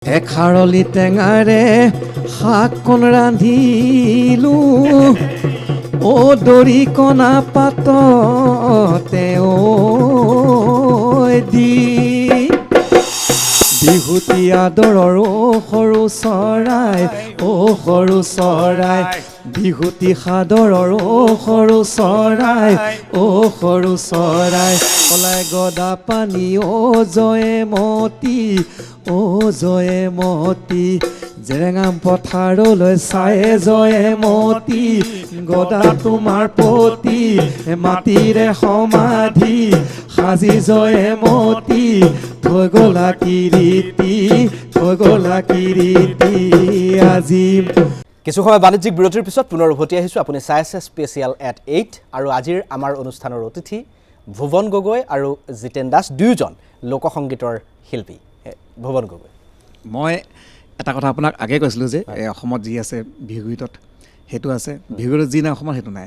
এখাৰলি টেঙাৰে শাককণ ৰান্ধিলো ও দৰিকণা পাততে দি বিহুতি আদৰৰ সৰু চৰাই সৰু চৰাই বিহুতি সাদৰৰ সৰু চৰাই সৰু চৰাই ওলাই গদা পানী জয়মতী জেৰেঙাম পথাৰলৈ চায়ে জয়মতী গদা তোমাৰ পতি মাটিৰে সমাধি সাজি জয়মতী থৈ গলা কিৰীতি আজি। কিছু সময় বাণিজ্যিক বিৰতিৰ পিছত পুনৰ উভতি আহিছোঁ। আপুনি চাই আছে স্পেচিয়েল এট 8 আৰু আজিৰ আমাৰ অনুষ্ঠানৰ অতিথি ভুৱন গগৈ আৰু জিতেন দাস, দুয়োজন লোকসংগীতৰ শিল্পী। ভুৱন গগৈ, মই এটা কথা আপোনাক আগে কৈছিলোঁ যে অসমত যি আছে বিহুগীতত সেইটো আছে, বিহুগীতত যি নাই অসমত সেইটো নাই।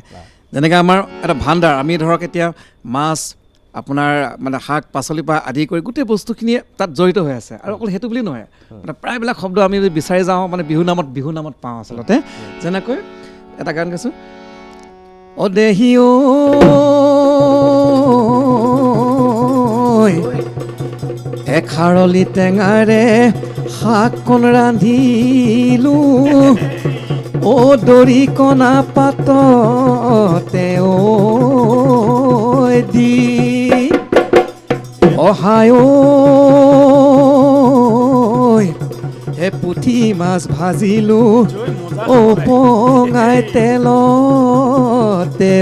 যেনেকৈ আমাৰ এটা ভাণ্ডাৰ, আমি ধৰক এতিয়া মাছ আপোনাৰ মানে শাক পাচলিৰ পৰা আদি কৰি গোটেই বস্তুখিনিয়ে তাত জড়িত হৈ আছে। আৰু অকল সেইটো বুলি নহয়, মানে প্ৰায়বিলাক শব্দ আমি বিচাৰি যাওঁ মানে বিহু নামত পাওঁ আচলতে। যেনেকৈ এটা গান গাইছোঁ, অদেহি এখাৰলি টেঙাৰে শাককণ ৰান্ধিলো ও দৰিকণা পাততে দি অহায় পুঠি মাছ ভাজিলো ও পঙাই তেলতে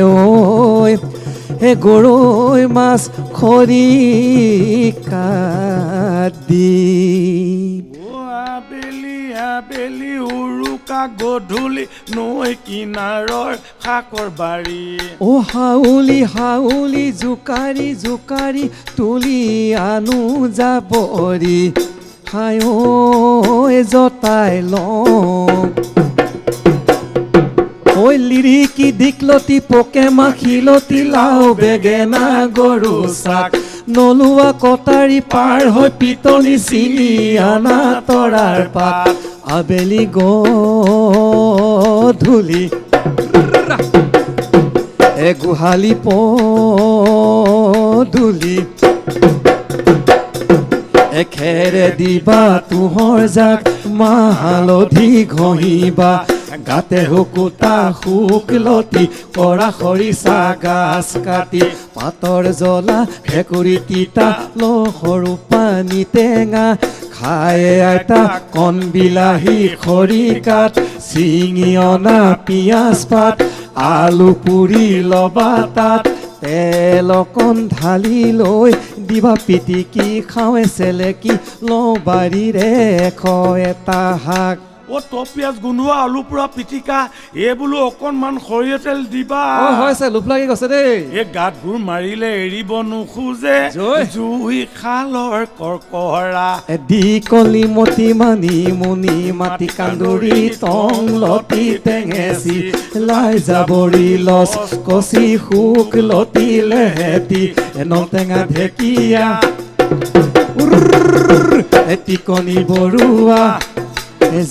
গৰৈ মাছ খৰিকা দি আবেলি উৰুকা গধূলি নৈ কিনাৰৰ শাকৰ বাৰী হাউলি জোকাৰি তুলি আনো যাবৰি হায় জতাই লওঁ লিৰিকি দিকলতি পোকে মাখিলতি লাও বেগেনা গৰু চাক নলোৱা কটাৰী পাৰ হৈ পিতনি চিনি আনা তৰাৰ পাত আবেলি গধূলি গোহালি পদূলি খেৰে দিবা তোহৰ জাক মাহ হালধি ঘঁহিবা গাতে শুকুতা শুকলতি কৰা খৰিচা গাছ কাটি পাতৰ জ্বলা ভেকুৰী তিতা সৰু পানী টেঙা খায়ে আইতা কণ বিলাহী খৰিকাত চিঙি অনা পিঁয়াজ পাত আলু পুৰি ল'বা তাত তেল অকণ ঢালি লৈ দিবা পিটিকি খাওঁৱে চেলেকি লওঁ বাৰীৰে এটা শাক পিঁয়াজ গোন্ধোৱা আলু পুৰা পিটিকা এই বোলো অকণমান সৰিয়হ তেল দিবা। হৈছে লোভ লাগি গৈছে দেই। এই গাত ঘূৰ মাৰিলে এৰিব নোখোজে জুই খালৰ কৰ্কৰা দি কলি মতি মানি মুনি মাটি কান্দুৰি টং লতি টেঙেচি লাই যাবৰি লচ কচি শুকলতি লেহেতি নটেঙা ঢেকীয়া টিকনি বৰুৱা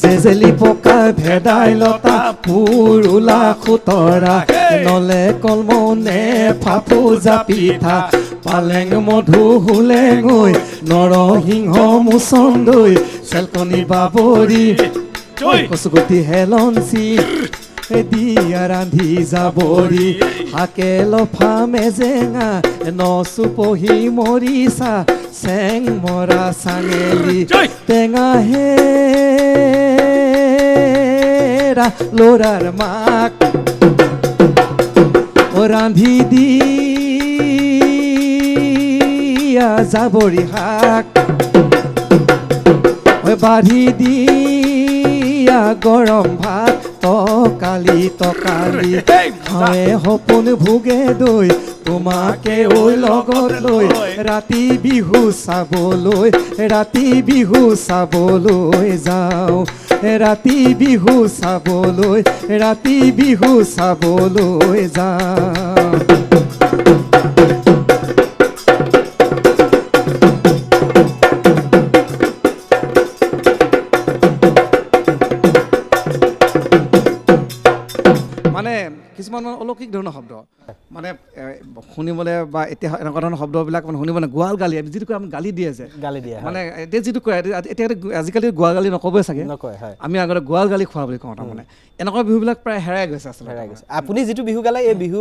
জেজেলি পকা ভেদাইলতা পুৰুলা খুতৰা নলে কলমনে ফাফুজা পিঠা পালেং মধু হুলেঙৈ নৰসিংহ মুচন্দৈ চেলকনি বাবৰি কচুগুটি হেলঞ্চি দিয়া ৰান্ধি যাবৰি শাকে লফা মেজেঙা নচুপহি মৰিচা চেং মৰা চাঙেলি টেঙা হেৰা ল'ৰাৰ মাক ৰান্ধি দিয়া যাবৰি শাক বাঢ়ি দিয়া গৰম ভাত তকালি খাৱে সপোন ভোগে দৈ তোমাকে ঐ লগত লৈ ৰাতি বিহু চাবলৈ যাওঁ ৰাতি বিহু চাবলৈ যাওঁ। কিছুমান অলৌকিক ধৰণৰ শব্দ মানে শুনিবলৈ বা এতিয়া এনেকুৱা ধৰণৰ শব্দবিলাক মানে শুনিবলৈ গোৱাল গালি যিটো কয় আমি গালি দিয়ে যে গালি দিয়ে মানে এতিয়া যিটো কয় এতিয়া আজিকালি গোৱাল গালি নক'বই চাগে নকয় হয় আমি আগতে গোৱাল গালি খোৱা বুলি কওঁ তাৰমানে এনেকুৱা বিহুবিলাক প্ৰায় হেৰাই গৈছে আচলতে হেৰাই গৈছে আপুনি যিটো বিহু গালে এই বিহু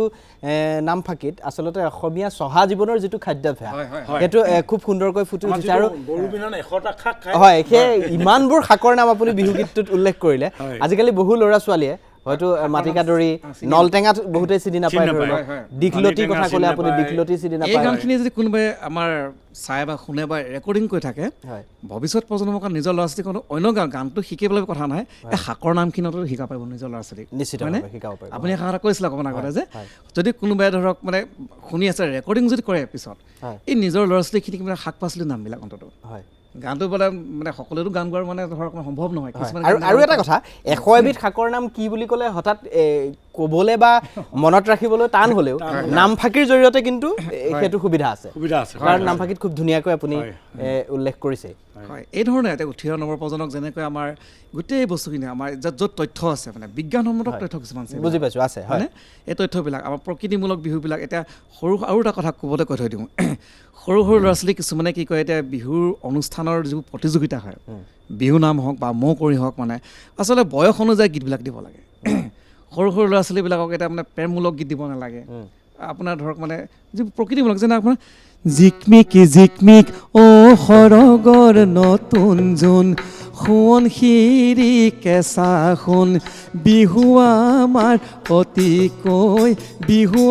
নামফাকিত আচলতে অসমীয়া চহা জীৱনৰ যিটো খাদ্যাভ্যাস সেইটো খুব সুন্দৰকৈ ফুটি উঠিছে আৰু গৰু বিহুত 100টা শাক খায় হয় সেই ইমানবোৰ শাকৰ নাম আপুনি বিহু গীতটোত উল্লেখ কৰিলে আজিকালি বহু ল'ৰা ছোৱালীয়ে হয়তো মাটিকাদুৰি নলটেঙা বহুতেই চিনি নাপায় ধৰি লওক দীঘলতিৰ কথা ক'লে আপুনি দীঘলতি চিনি এই নাপায় গানখিনি যদি কোনোবাই আমাৰ চাই বা শুনে বা ৰেকৰ্ডিং কৰি থাকে ভৱিষ্যত প্ৰজন্মৰ কাৰণে নিজৰ ল'ৰা ছোৱালীক অন্য গানটো শিকিবলৈ কথা নাই এই শাকৰ নামখিনিতো শিকাব পাৰিব নিজৰ ল'ৰা ছোৱালীক নিশ্চিতভাৱে শিকাব পাৰিব আপুনি এষাৰ কৈছিলে অকণমান আগতে যে যদি কোনোবাই ধৰক মানে শুনি আছে ৰেকৰ্ডিং যদি কৰে পিছত এই নিজৰ ল'ৰা ছোৱালীখিনিক মানে শাক পাচলিৰ নামবিলাক অন্তত হয় গানটো বোলে মানে সকলোতো গান গোৱাৰ মানে ধৰক সম্ভৱ নহয় কিছুমান আৰু এটা কথা 100 এবিধ শাকৰ নাম কি বুলি ক'লে হঠাৎ ক'বলৈ বা মনত ৰাখিবলৈ টান হ'লেও নামফাকিৰ জৰিয়তে কিন্তু সেইটো সুবিধা আছে কাৰণ নামফাকিত খুব ধুনীয়াকৈ আপুনি উল্লেখ কৰিছে হয় এই ধৰণে এতিয়া উঠি অহা নৱপ্ৰজন্মক যেনেকৈ আমাৰ গোটেই বস্তুখিনি আমাৰ য'ত তথ্য আছে মানে বিজ্ঞানসন্মত তথ্য কিছুমান আছে বুজি পাইছোঁ আছে হয় এই তথ্যবিলাক আমাৰ প্ৰকৃতিমূলক বিহুবিলাক এতিয়া সৰু আৰু এটা কথা ক'বলৈ কৈ থৈ দিওঁ সৰু সৰু ল'ৰা ছোৱালী কিছুমানে কি কয় এতিয়া বিহুৰ অনুষ্ঠানৰ যিবোৰ প্ৰতিযোগিতা হয় বিহু নাম হওক বা মৌ কৰি হওক মানে আচলতে বয়স অনুযায়ী গীতবিলাক দিব লাগে সৰু সৰু ল'ৰা ছোৱালীবিলাকক এতিয়া মানে প্ৰেমমূলক গীত দিব নালাগে আপোনাৰ ধৰক মানে যিবোৰ প্ৰকৃতিমূলক যেনে আপোনাৰ জিকমিক অ সৰগৰ নতুন জোন সোণ শিৰি কেঁচা সোণ বিহু আমাৰ অতিকৈ বিহু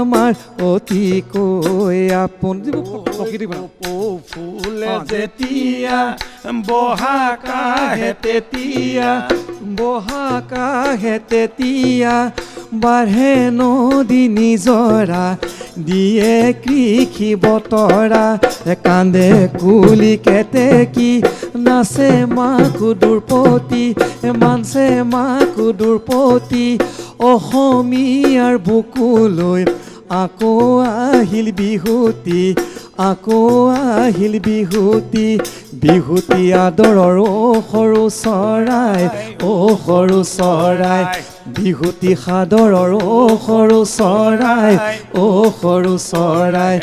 আমাৰ অতিকৈ আপোন যিবোৰ প্ৰকৃতিমূলক ফুলে যেতিয়া বহাকাহে তেতিয়া বহাকাহে তেতিয়া বাঢ়ে নদী নিজৰা দিয়ে কৃষি বতৰা কান্দে কুলি কেতেকী নাচে মাকুদুৰ পতি মানছে মাকুদুৰ পতি অসমীয়াৰ বুকুলৈ আকৌ আহিল বিহুতি আকৌ আহিল বিহুতি বিহুতি আদৰৰ সৰু চৰাই সৰু চৰাই বিহুতি সাদৰৰ সৰু চৰাই সৰু চৰাই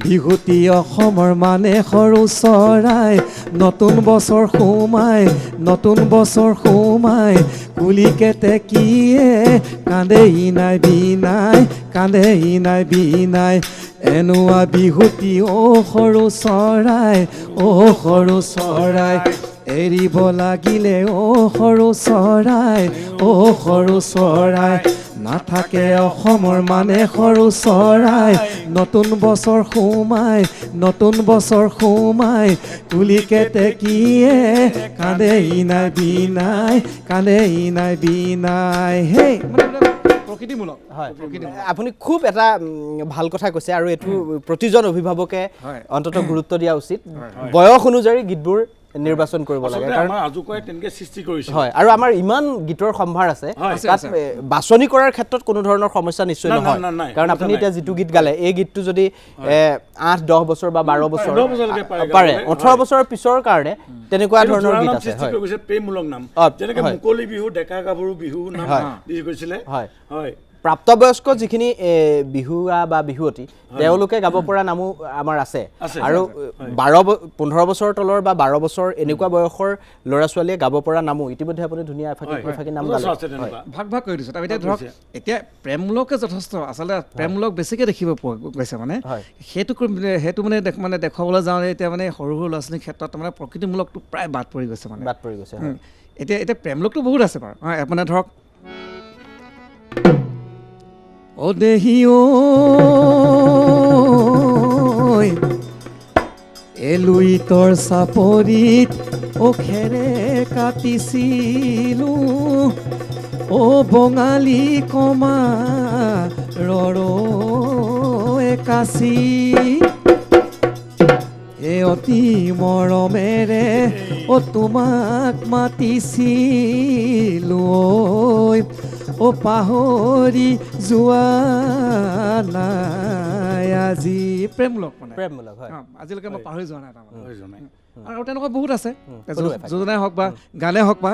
বিহুতি অসমৰ মানে সৰু চৰাই নতুন বছৰ সোমাই কুলি কেতেকীয়ে কান্দে ইনাই বিনাই এনেকুৱা বিহুতি সৰু চৰাই এৰিব লাগিলে সৰু চৰাই নাথাকে অসমৰ মানে সৰু চৰাই নতুন বছৰ সোমাই কুলি কেতেকীয়ে কান্দে ইনাই বিনাই হেই প্ৰকৃতিমূলক হয় আপুনি খুব এটা ভাল কথা কৈছে আৰু এইটো প্ৰতিজন অভিভাৱকে অন্তত গুৰুত্ব দিয়া উচিত বয়স অনুযায়ী গীতবোৰ নিৰ্বাচন কৰিব লাগে কাৰণ আজুকাই তেনেকৈ সৃষ্টি কৰিছে হয় আৰু আমাৰ ইমান গীতৰ সম্ভাৰ আছে তাত বাছনি কৰাৰ ক্ষেত্ৰত কোনো ধৰণৰ সমস্যা নিশ্চয় নহয় কাৰণ আপুনি এতিয়া যিটো গীত গালে এই গীতটো যদি 8-10 বছৰ বা 12 বছৰ পাৰে 18 বছৰৰ পিছৰ কাৰণে তেনেকুৱা ধৰণৰ গীত আছে হয় প্ৰেমমূলক নাম যেনেকৈ মুকলি বিহু ডেকা গাভৰু বিহু নাম দি কৈছিলে হয় প্ৰাপ্তবয়স্ক যিখিনি বিহুৱা বা বিহুৱতী তেওঁলোকে গাব পৰা নামো আমাৰ আছে আৰু 15 বছৰৰ তলৰ বা 12 বছৰ এনেকুৱা বয়সৰ ল'ৰা ছোৱালীয়ে গাব পৰা নামো ইতিমধ্যে আপুনি ধুনীয়া এফাকি নাম গালে ভাগ কৰি দিছোঁ এতিয়া ধৰক এতিয়া প্ৰেমমূলকে যথেষ্ট আচলতে প্ৰেমমূলক বেছিকৈ দেখিব পোৱা গৈছে মানে সেইটো মানে দেখুৱাবলৈ যাওঁতে এতিয়া মানে সৰু সৰু ল'ৰা ছোৱালীৰ ক্ষেত্ৰত মানে প্ৰকৃতিমূলকটো প্ৰায় বাদ পৰি গৈছে এতিয়া প্ৰেমমূলকটো বহুত আছে বাৰু মানে ধৰক অ দেহি এলুইতৰ চাপৰিত খেৰে কাটিছিলো অ বঙালী কমা কাচি অতি মৰমেৰে তোমাক মাতিছিলো পাহৰি যোৱা নাই আজি প্ৰেমমূলক হয় আজিলৈকে মই পাহৰি যোৱা নাই তাৰমানে আৰু তেনেকুৱা বহুত আছে যোজনাই হওক বা গানে হওক বা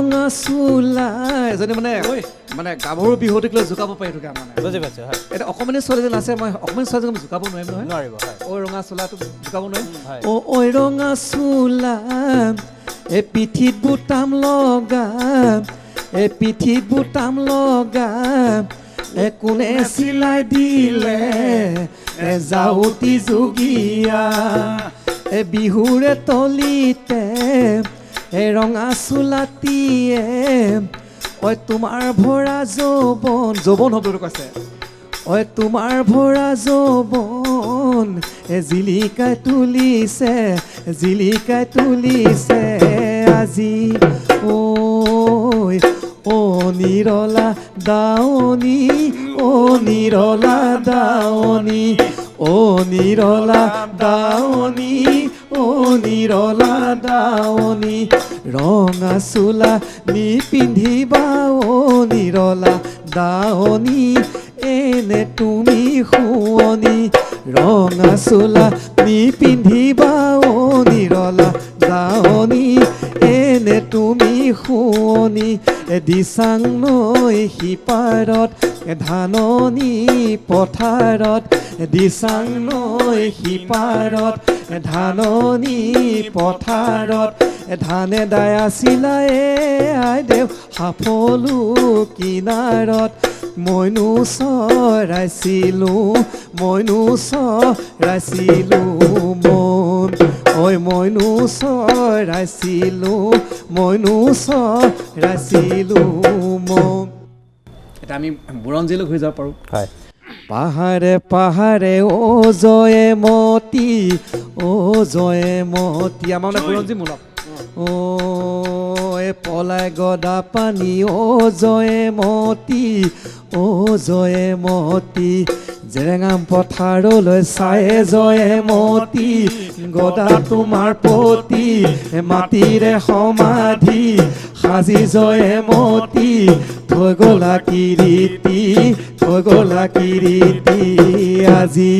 ৰঙা চোলা এজনী মানে গাভৰু বিহুটিক লৈ জোকাব পাৰি থকা মানে বুজি পাইছোঁ হয় এটা অকমানি ছোৱালী যেন আছে মই অকমানি ছোৱালীজনীক জোকাব নোৱাৰিম নহয় নোৱাৰিব হয় ঐ ৰঙা চোলাটো জোকাব নোৱাৰিম হয়। ঐ ৰঙা চোলা এই পিঠিত বুটাম লগা এই পিঠিত বুটাম লগা কোনে চিলাই দিলে যাওঁতি যোগীয়া বিহুৰে তলিতে ৰঙা চোলাটিয়ে ঐ তোমাৰ ভৰা যৌৱন শব্দটো কৈছে ঐ তোমাৰ ভৰা যৌৱন জিলিকাই তুলিছে আজি ঐ ও নিৰলা দাৱনী ও নিৰলা দাৱনী ও নিৰলা দাৱনী ও নিৰলা দাৱনী ৰঙা চোলা নিপিন্ধিবা ও নিৰলা দাৱনী এনে তুমি শুৱনি ৰঙা চোলা নিপিন্ধিবা ও নিৰলা দাৱনী এনে তুমি শুৱনি দিচাং নৈ সিপাৰত ধাননি পথাৰত দিচাং নৈ সিপাৰত ধাননি পথাৰত ধানে দাই আছিলা আই দেউ সাফলো কিনাৰত মইনো চৰাইছিলোঁ মন ঐ মইনো চৰাইছিলোঁ মন এতিয়া আমি বুৰঞ্জীলৈ ঘূৰি যাব পাৰোঁ হয় পাহাৰে পাহাৰে অ জয়ে মতি আমাৰ মানে বুৰঞ্জীমূলক ও পলাই গদা পানী ও জয়ে মতি জেৰেঙাম পথাৰলৈ চায়ে জয়ে মতি গদা তোমাৰ পতি মাটিৰে সমাধি সাজি জয়ে মতি থৈ গলা কিৰীতি আজি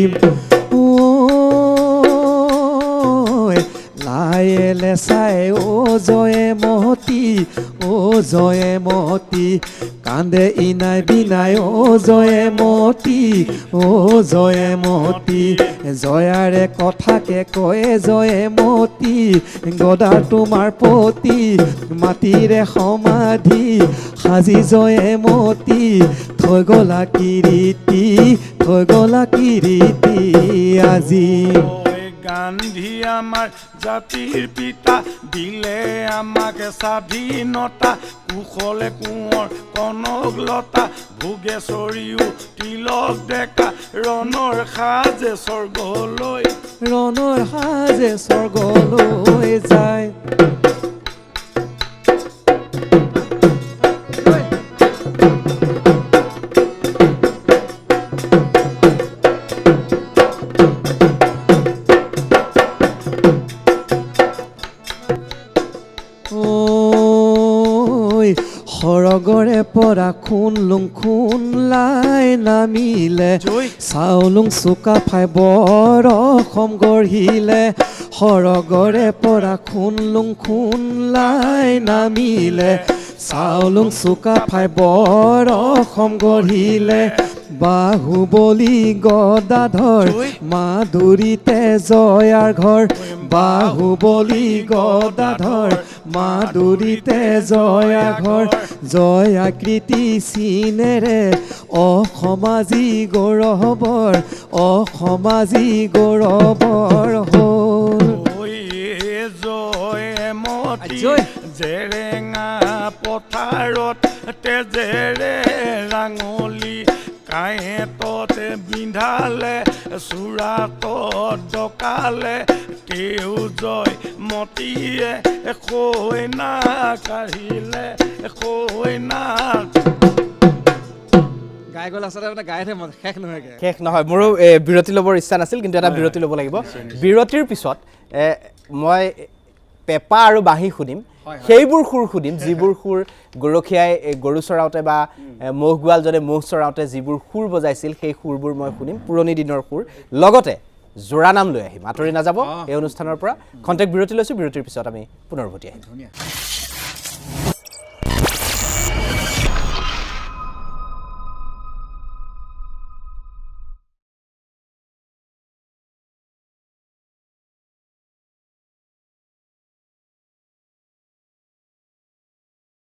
লাইলে চাই ও জয়ে মতি কান্দে ইনাই বিনাই ও জয়ে মতি জয়াৰে কথাকে কয়ে জয়ে মতি গদা তোমাৰ পতি মাটিৰে সমাধি সাজি জয়ে মতি থৈ গলা কিৰীতি আজি গান্ধী আমাৰ জাতিৰ পিতা দিলে আমাক স্বাধীনতা কুশলে কোঁৱৰ কনক লতা ভোগেশ্বৰীও তিলক ডেকা ৰণৰ সাজে স্বৰ্গলৈ যায় সৰগৰে পৰা খুন লাই নামিলে চাউলুং চুকাফাই বৰ অসম গঢ়িলে সৰগৰে পৰা খুন লাই নামিলে চাউলুং চুকাফাই বৰ অসম গঢ়িলে বাহুবলী গদাধৰ মাধুৰীতে জয়াৰ ঘৰ বাহুবলী গদাধৰ মাধুৰীতে জয়াৰ ঘৰ জয়াকৃতি চিনেৰে অসমাজী গৌৰৱৰ হ'ল জেৰেঙা পথাৰত তেজেৰে ৰাঙলী কাঁহেততে বিন্ধালে চূড়াত ডকালে কেও জয় মতিয়ে কইনা কাঢ়িলে কইনা গাই গ'ল আচলতে মানে গায়তহে শেষ নহয় মোৰো বিৰতি ল'বৰ ইচ্ছা নাছিল কিন্তু এটা বিৰতি ল'ব লাগিব বিৰতিৰ পিছত মই পেপা আৰু বাঁহী শুনিম সেইবোৰ সুৰ শুনিম যিবোৰ সুৰ গৰখীয়াই গৰু চৰাওঁতে বা মহ গোৱালজনে মহ চৰাওঁতে যিবোৰ সুৰ বজাইছিল সেই সুৰবোৰ মই শুনিম পুৰণি দিনৰ সুৰ লগতে জোৰা নাম লৈ আহিম আঁতৰি নাযাব এই অনুষ্ঠানৰ পৰা খন্তেক বিৰতি লৈছোঁ বিৰতিৰ পিছত আমি পুনৰ উভতি আহিম